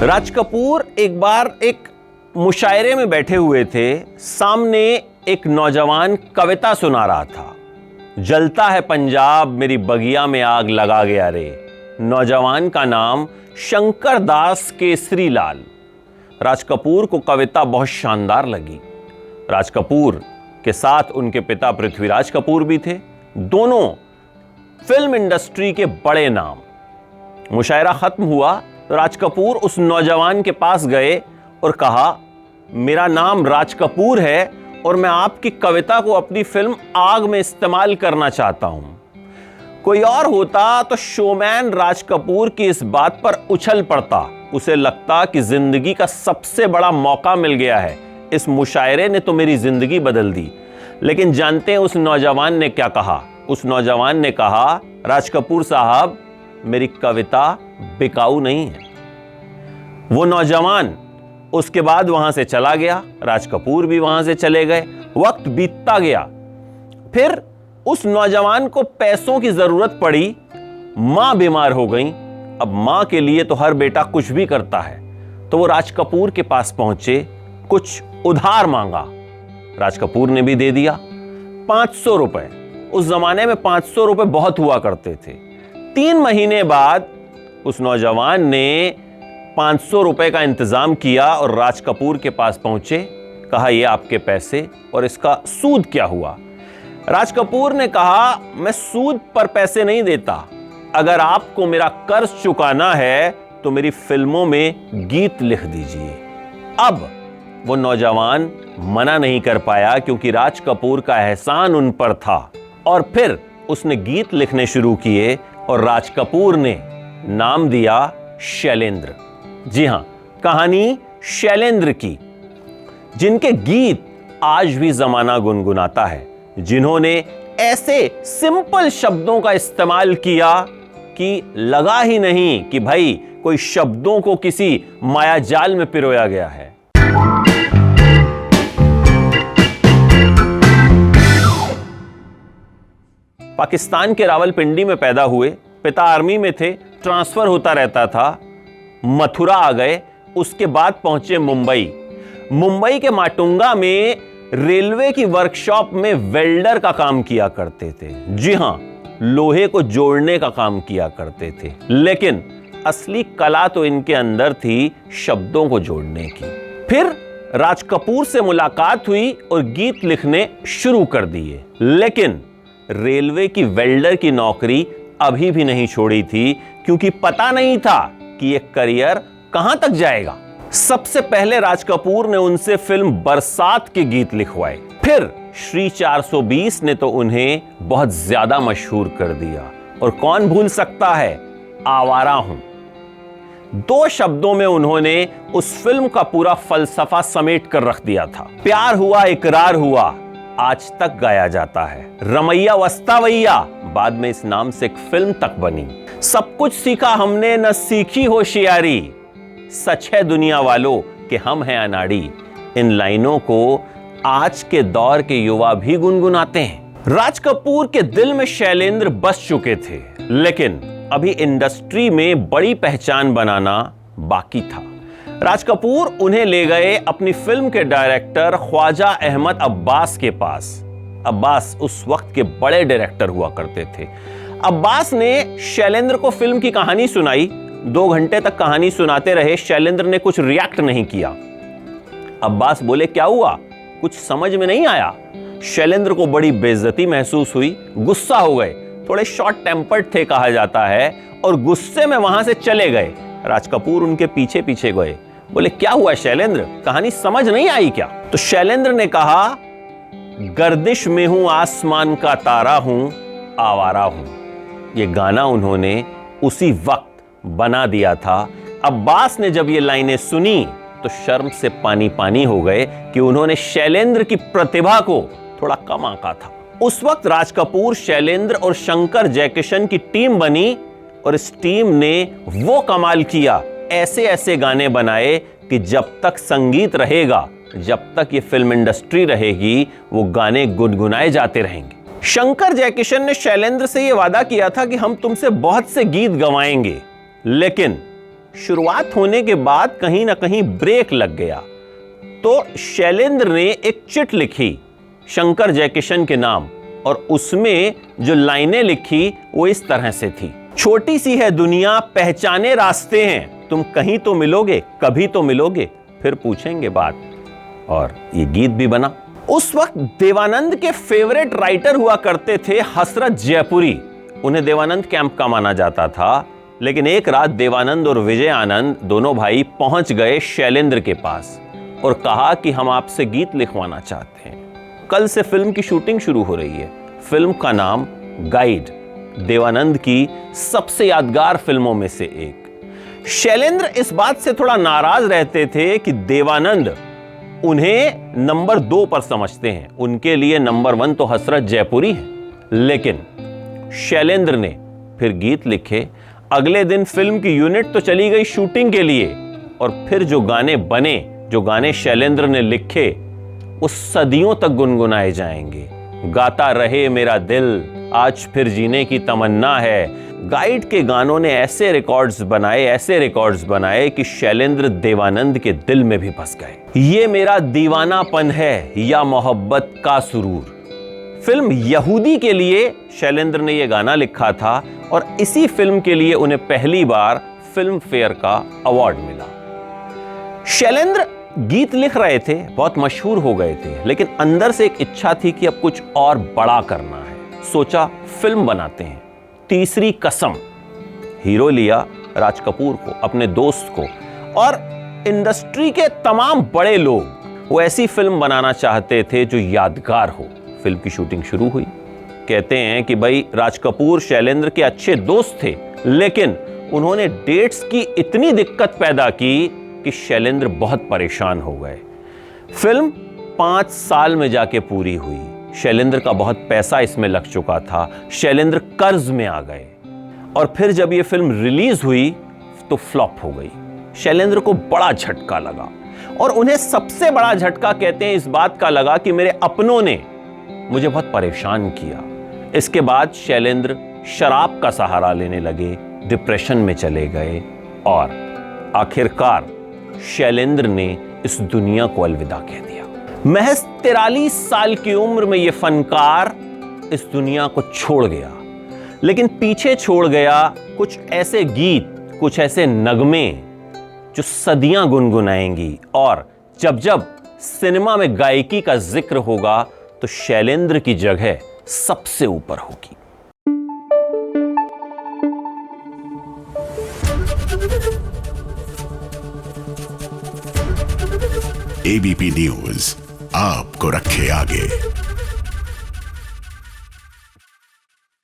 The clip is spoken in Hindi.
राज कपूर एक बार एक मुशायरे में बैठे हुए थे। सामने एक नौजवान कविता सुना रहा था। जलता है पंजाब मेरी बगिया में आग लगा गया रे। नौजवान का नाम शंकर दास केसरी लाल। राज कपूर को कविता बहुत शानदार लगी। राज कपूर के साथ उनके पिता पृथ्वीराज कपूर भी थे, दोनों फिल्म इंडस्ट्री के बड़े नाम। मुशायरा खत्म हुआ तो राज कपूर उस नौजवान के पास गए और कहा, मेरा नाम राज कपूर है और मैं आपकी कविता को अपनी फिल्म आग में इस्तेमाल करना चाहता हूं। कोई और होता तो शोमैन राज कपूर की इस बात पर उछल पड़ता। उसे लगता कि जिंदगी का सबसे बड़ा मौका मिल गया है, इस मुशायरे ने तो मेरी जिंदगी बदल दी। लेकिन जानते हैं उस नौजवान ने क्या कहा? उस नौजवान ने कहा, राज कपूर साहब, मेरी कविता बिकाऊ नहीं है। वो नौजवान उसके बाद वहां से चला गया, राज कपूर भी वहां से चले गए। वक्त बीतता गया, फिर उस नौजवान को पैसों की जरूरत पड़ी। मां बीमार हो गई। अब मां के लिए तो हर बेटा कुछ भी करता है, तो वो राज कपूर के पास पहुंचे, कुछ उधार मांगा। राज कपूर ने भी दे दिया 500 रुपए। उस जमाने में 500 रुपए बहुत हुआ करते थे। 3 महीने बाद उस नौजवान ने 500 रुपए का इंतजाम किया और राज कपूर के पास पहुंचे। कहा, ये आपके पैसे और इसका सूद क्या हुआ? राज कपूर ने कहा, मैं सूद पर पैसे नहीं देता। अगर आपको मेरा कर्ज चुकाना है तो मेरी फिल्मों में गीत लिख दीजिए। अब वो नौजवान मना नहीं कर पाया क्योंकि राज कपूर का एहसान उन पर था। और फिर उसने गीत लिखने शुरू किए और राज कपूर ने नाम दिया शैलेंद्र। जी हां, कहानी शैलेंद्र की, जिनके गीत आज भी जमाना गुनगुनाता है, जिन्होंने ऐसे सिंपल शब्दों का इस्तेमाल किया कि लगा ही नहीं कि भाई कोई शब्दों को किसी मायाजाल में पिरोया गया है। पाकिस्तान के रावलपिंडी में पैदा हुए। पिता आर्मी में थे, ट्रांसफर होता रहता था। मथुरा आ गए, उसके बाद पहुंचे मुंबई। मुंबई के माटुंगा में रेलवे की वर्कशॉप में वेल्डर का काम किया करते थे। जी हां, लोहे को जोड़ने का काम किया करते थे। लेकिन असली कला तो इनके अंदर थी, शब्दों को जोड़ने की। फिर राज कपूर से मुलाकात हुई और गीत लिखने शुरू कर दिए। लेकिन रेलवे की वेल्डर की नौकरी अभी भी नहीं छोड़ी थी, क्योंकि पता नहीं था कि यह करियर कहां तक जाएगा। सबसे पहले राज कपूर ने उनसे फिल्म बरसात के गीत लिखवाए। फिर श्री 420 ने तो उन्हें बहुत ज्यादा मशहूर कर दिया। और कौन भूल सकता है आवारा हूं। 2 शब्दों में उन्होंने उस फिल्म का पूरा फलसफा समेट कर रख दिया था। प्यार हुआ इकरार हुआ आज तक गाया जाता है। रमैया वस्तावैया, बाद में इस नाम से एक फिल्म तक बनी। सब कुछ सीखा हमने न सीखी होशियारी, सच है दुनिया वालों कि हम हैं अनाड़ी। इन लाइनों को आज के दौर के युवा भी गुनगुनाते हैं। राज कपूर के दिल में शैलेंद्र बस चुके थे, लेकिन अभी इंडस्ट्री में बड़ी पहचान बनाना बाकी था। राज कपूर उन्हें ले गए अपनी फिल्म के डायरेक्टर ख्वाजा अहमद अब्बास के पास। अब्बास उस वक्त के बड़े डायरेक्टर हुआ करते थे। अब्बास ने शैलेंद्र को फिल्म की कहानी सुनाई। 2 घंटे तक कहानी सुनाते रहे। शैलेंद्र ने कुछ रिएक्ट नहीं किया। अब्बास बोले, क्या हुआ? कुछ समझ में नहीं आया। शैलेंद्र को बड़ी बेइज्जती महसूस हुई, गुस्सा हो गए। थोड़े शॉर्ट टेम्पर्ड थे कहा जाता है, और गुस्से में वहां से चले गए। राज कपूर उनके पीछे पीछे गए। बोले, क्या हुआ शैलेंद्र, कहानी समझ नहीं आई क्या? तो शैलेंद्र ने कहा, गर्दिश में हूं आसमान का तारा हूं, आवारा हूं। ये गाना उन्होंने उसी वक्त बना दिया था। अब्बास ने जब ये लाइनें सुनी तो शर्म से पानी पानी हो गए कि उन्होंने शैलेंद्र की प्रतिभा को थोड़ा कम आंका था। उस वक्त राज कपूर, शैलेंद्र और शंकर जयकिशन की टीम बनी और इस टीम ने वो कमाल किया, ऐसे ऐसे गाने बनाए कि जब तक संगीत रहेगा, जब तक ये फिल्म इंडस्ट्री रहेगी, वो गाने गुनगुनाए जाते रहेंगे। शंकर जयकिशन ने शैलेंद्र से यह वादा किया था कि हम तुमसे बहुत से गीत गवाएंगे, लेकिन शुरुआत होने के बाद कहीं ना कहीं ब्रेक लग गया, तो शैलेंद्र ने एक चिट लिखी शंकर जयकिशन के नाम, और उसमें जो लाइनें लिखी वो इस तरह से थी। छोटी सी है दुनिया, पहचाने रास्ते हैं, तुम कहीं तो मिलोगे, कभी तो मिलोगे, फिर पूछेंगे बात। और ये गीत भी बना। उस वक्त देवानंद के फेवरेट राइटर हुआ करते थे हसरत जयपुरी। उन्हें देवानंद कैंप का माना जाता था, लेकिन एक रात देवानंद और विजय आनंद दोनों भाई पहुंच गए शैलेंद्र के पास और कहा कि हम आपसे गीत लिखवाना चाहते हैं। कल से फिल्म की शूटिंग शुरू हो रही है। फिल्म का नाम गाइड, देवानंद की सबसे यादगार फिल्मों में से एक। शैलेंद्र इस बात से थोड़ा नाराज रहते थे कि देवानंद उन्हें नंबर 2 पर समझते हैं, उनके लिए नंबर 1 तो हसरत जयपुरी है। लेकिन शैलेंद्र ने फिर गीत लिखे। अगले दिन फिल्म की यूनिट तो चली गई शूटिंग के लिए, और फिर जो गाने बने, जो गाने शैलेंद्र ने लिखे, वो सदियों तक गुनगुनाए जाएंगे। गाता रहे मेरा दिल, आज फिर जीने की तमन्ना है। गाइड के गानों ने ऐसे रिकॉर्ड्स बनाए कि शैलेंद्र देवानंद के दिल में भी बस गए। ये मेरा दीवानापन है या मोहब्बत का सुरूर, फिल्म यहूदी के लिए शैलेंद्र ने यह गाना लिखा था, और इसी फिल्म के लिए उन्हें पहली बार फिल्म फेयर का अवार्ड मिला। शैलेंद्र गीत लिख रहे थे, बहुत मशहूर हो गए थे, लेकिन अंदर से एक इच्छा थी कि अब कुछ और बड़ा करना है। सोचा फिल्म बनाते हैं। तीसरी कसम, हीरो लिया राज कपूर को, अपने दोस्त को, और इंडस्ट्री के तमाम बड़े लोग। वो ऐसी फिल्म बनाना चाहते थे जो यादगार हो। फिल्म की शूटिंग शुरू हुई। कहते हैं कि भाई राज कपूर शैलेंद्र के अच्छे दोस्त थे, लेकिन उन्होंने डेट्स की इतनी दिक्कत पैदा की कि शैलेंद्र बहुत परेशान हो गए। फिल्म 5 साल में जाके पूरी हुई। शैलेंद्र का बहुत पैसा इसमें लग चुका था। शैलेंद्र कर्ज में आ गए, और फिर जब यह फिल्म रिलीज हुई तो फ्लॉप हो गई। शैलेंद्र को बड़ा झटका लगा, और उन्हें सबसे बड़ा झटका कहते हैं इस बात का लगा कि मेरे अपनों ने मुझे बहुत परेशान किया। इसके बाद शैलेंद्र शराब का सहारा लेने लगे, डिप्रेशन में चले गए, और आखिरकार शैलेंद्र ने इस दुनिया को अलविदा कह दिया। महज 43 साल की उम्र में यह फनकार इस दुनिया को छोड़ गया, लेकिन पीछे छोड़ गया कुछ ऐसे गीत, कुछ ऐसे नगमे जो सदियां गुनगुनाएंगी। और जब जब सिनेमा में गायकी का जिक्र होगा तो शैलेंद्र की जगह सबसे ऊपर होगी। एबीपी न्यूज आपको रखे आगे।